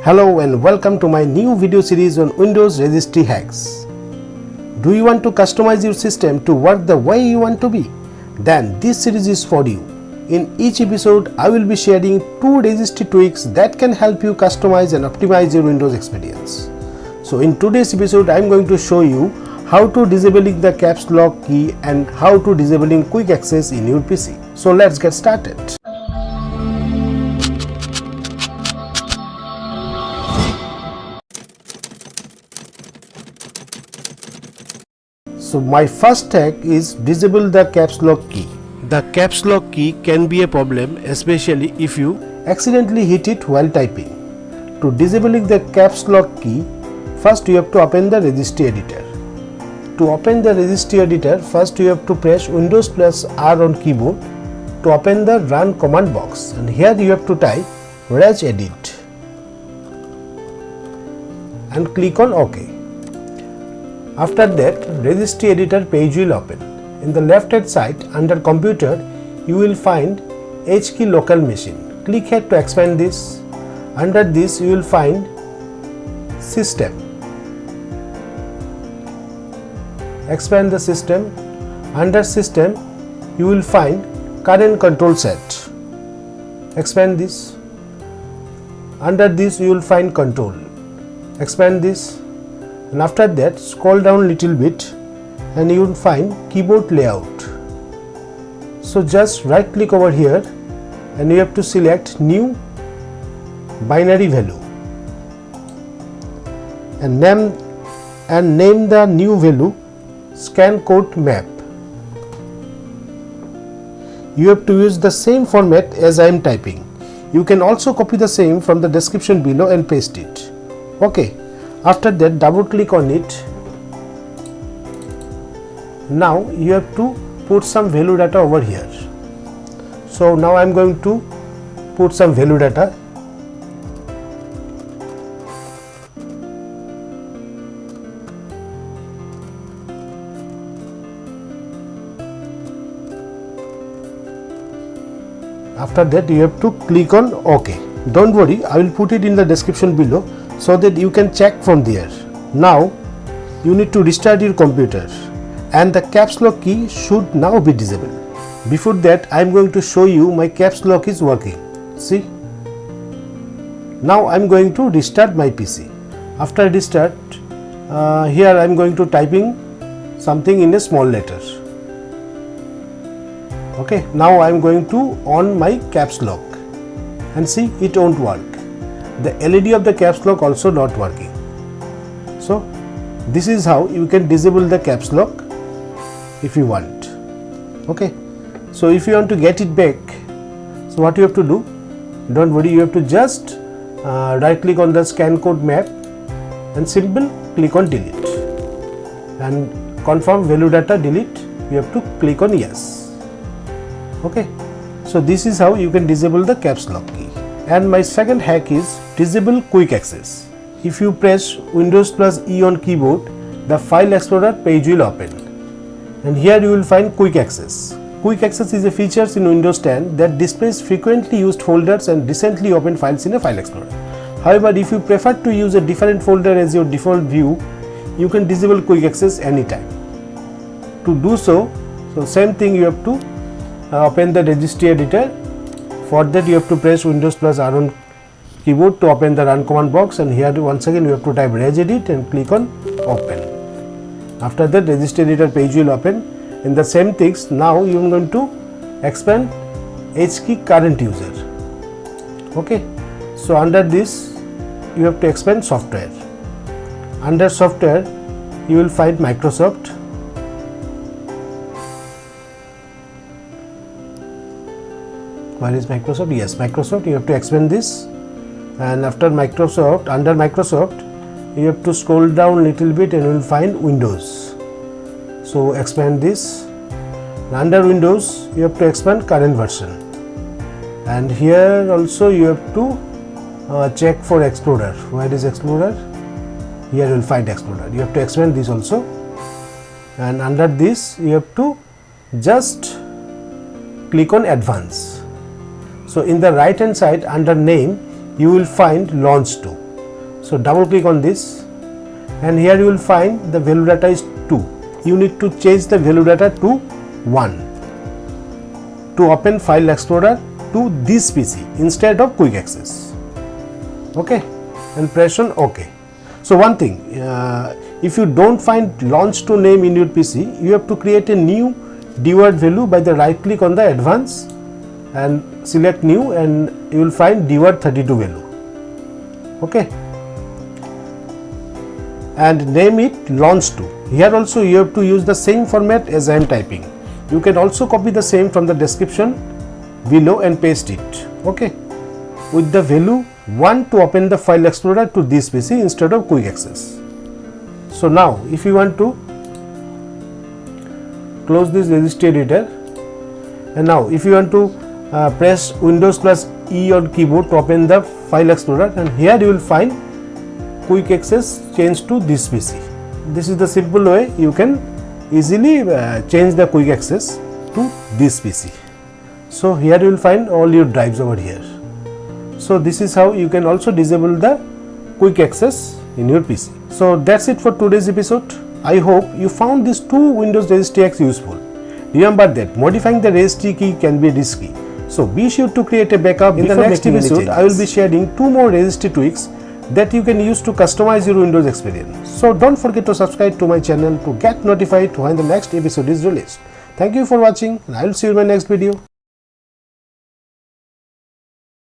Hello and welcome to my new video series on Windows registry hacks. Do you want to customize your system to work the way you want to be? Then this series is for you. In each episode, I will be sharing 2 registry tweaks that can help you customize and optimize your Windows experience. So in today's episode, I am going to show you how to disabling the caps lock key and how to disabling quick access in your PC. So let's get started. So my first hack is disable the caps lock key. The caps lock key can be a problem, especially if you accidentally hit it while typing. To disabling the caps lock key, first you have to open the registry editor. To open the registry editor, first you have to press Windows plus R on keyboard to open the run command box, and here you have to type regedit and click on OK. After that, registry editor page will open. In the left hand side under computer, you will find H key local machine. Click here to expand this. Under this you will find system. Expand the system. Under system you will find CurrentControlSet. Expand this. Under this you will find control. Expand this. And after that, scroll down little bit and you will find keyboard layout. So just right click over here and you have to select new binary value and name the new value scan code map. You have to use the same format as I am typing. You can also copy the same from the description below and paste it. Okay. After that, double click on it. Now you have to put some value data over here. So now I am going to put some value data. After that, you have to click on OK. Don't worry, I will put it in the description below so that you can check from there. Now you need to restart your computer and the caps lock key should now be disabled. Before that, I am going to show you my caps lock is working. See? Now I am going to restart my PC. After restart, here I am going to typing something in a small letter. Okay, now I am going to on my caps lock and see it won't work. The LED of the caps lock also not working. So this is how you can disable the caps lock if you want. Okay, so if you want to get it back, so what you have to do, don't worry, you have to just right click on the scan code map and simple click on delete and confirm value data delete, you have to click on yes. Okay, so this is how you can disable the caps lock key. And my second hack is disable quick access. If you press Windows plus E on keyboard, the file explorer page will open and here you will find quick access. Quick access is a feature in Windows 10 that displays frequently used folders and recently opened files in a file explorer. However, if you prefer to use a different folder as your default view, you can disable quick access anytime. To do so same thing, you have to open the registry editor. For that, you have to press Windows plus R on keyboard to open the run command box, and here once again you have to type regedit and click on open. After that, registry editor page will open. In the same things, now you are going to expand H key current user. Okay, so under this you have to expand software. Under software you will find Microsoft. Where is Microsoft? Yes, Microsoft. You have to expand this, and after Microsoft, under Microsoft you have to scroll down little bit and you will find Windows. So expand this. Under Windows you have to expand CurrentVersion, and here also you have to check for Explorer. Where is Explorer? Here you will find Explorer. You have to expand this also, and under this you have to just click on Advanced. So in the right hand side under name you will find LaunchTo. So double click on this, and here you will find the value data is 2. You need to change the value data to 1 to open File Explorer to this PC instead of quick access. Okay, and press on OK. So one thing, if you don't find LaunchTo name in your PC, you have to create a new dword value by the right click on the advanced and select new, and you will find dword32 value. Okay, and name it LaunchTo. Here also you have to use the same format as I am typing. You can also copy the same from the description below and paste it. Okay, with the value 1 to open the File Explorer to this PC instead of quick access. So now if you want to close this registry editor, and now if you want to press Windows plus E on keyboard to open the File Explorer, and here you will find quick access changed to this PC. This is the simple way you can easily change the quick access to this PC. So here you will find all your drives over here. So this is how you can also disable the quick access in your PC. So that's it for today's episode. I hope you found these 2 Windows Registry hacks useful. Remember that modifying the registry key can be risky. So be sure to create a backup. In the next episode, I will be sharing 2 more registry tweaks that you can use to customize your Windows experience. So don't forget to subscribe to my channel to get notified when the next episode is released. Thank you for watching, and I will see you in my next video.